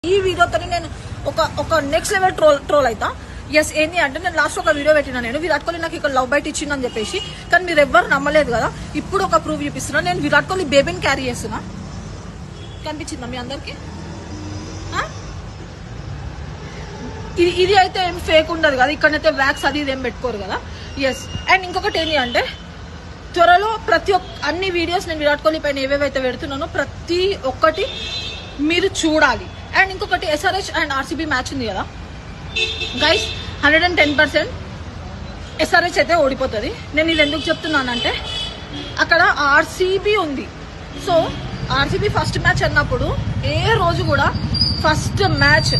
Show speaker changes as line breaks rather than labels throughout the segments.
ఈ వీడియోతో నేను ఒక నెక్స్ట్ లెవెల్ ట్రోల్ అవుతా. ఎస్ ఏంటి అంటే నేను లాస్ట్ ఒక వీడియో పెట్టినా, నేను విరాట్ కోహ్లీ నాకు ఇక్కడ లవ్ బైట్ ఇచ్చిందని చెప్పేసి, కానీ మీరు ఎవ్వరు నమ్మలేదు కదా. ఇప్పుడు ఒక ప్రూఫ్ చూపిస్తున్నా. నేను విరాట్ కోహ్లీ బేబీని క్యారీ చేస్తున్నా. కనిపించిందా మీ అందరికి? ఇది అయితే ఏం ఫేక్ ఉండదు కదా, ఇక్కడైతే వ్యాక్స్ అది ఇది ఏం పెట్టుకోరు కదా. ఎస్. అండ్ ఇంకొకటి ఏంటి అంటే, త్వరలో అన్ని వీడియోస్ నేను విరాట్ కోహ్లీ పైన ఏవేవైతే పెడుతున్నానో ప్రతి ఒక్కటి మీరు చూడాలి. అండ్ ఇంకొకటి SRH అండ్ RCB మ్యాచ్ ఉంది కదా గైస్, 110% SRH అయితే ఓడిపోతుంది. నేను ఇది ఎందుకు చెప్తున్నానంటే, అక్కడ RCB ఉంది. సో RCB ఫస్ట్ మ్యాచ్ అన్నప్పుడు ఏ రోజు కూడా ఫస్ట్ మ్యాచ్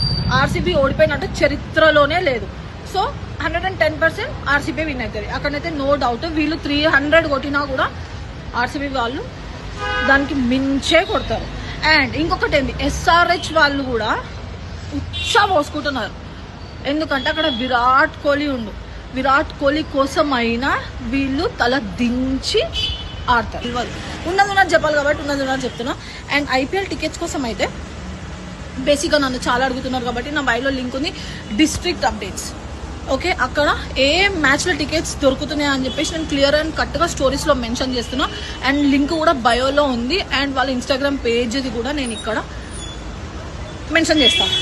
RCB ఓడిపోయినట్టు చరిత్రలోనే లేదు. సో 110% RCB విన్ అవుతుంది. అక్కడైతే నో డౌట్. వీళ్ళు 300 కొట్టినా కూడా RCB వాళ్ళు దానికి మించే కొడతారు. అండ్ ఇంకొకటి ఏంది, SRH వాళ్ళు కూడా ఉత్సాహ పోసుకుంటున్నారు. ఎందుకంటే అక్కడ విరాట్ కోహ్లీ ఉండు. విరాట్ కోహ్లీ కోసం అయినా వీళ్ళు తల దించి ఆడతారు. ఉన్నది చెప్పాలి కాబట్టి ఉన్నది చెప్తున్నా. అండ్ IPL టికెట్స్ కోసం అయితే బేసిక్గా నన్ను చాలా అడుగుతున్నారు కాబట్టి నా బయోలో లింక్ ఉంది, డిస్ట్రిక్ట్ అప్డేట్స్. ఓకే, అక్కడ ఏ మ్యాచ్లో టికెట్స్ దొరుకుతున్నాయి అని చెప్పేసి నేను క్లియర్ అండ్ కరెక్ట్గా స్టోరీస్లో మెన్షన్ చేస్తున్నా. అండ్ లింక్ కూడా బయోలో ఉంది. అండ్ వాళ్ళ ఇన్స్టాగ్రామ్ పేజ్ది కూడా నేను ఇక్కడ మెన్షన్ చేస్తాను.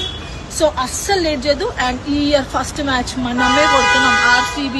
సో అస్సలు లేట్ చేయదు. అండ్ ఈ ఇయర్ ఫస్ట్ మ్యాచ్ మనమే కొడుతున్నాం, RCB.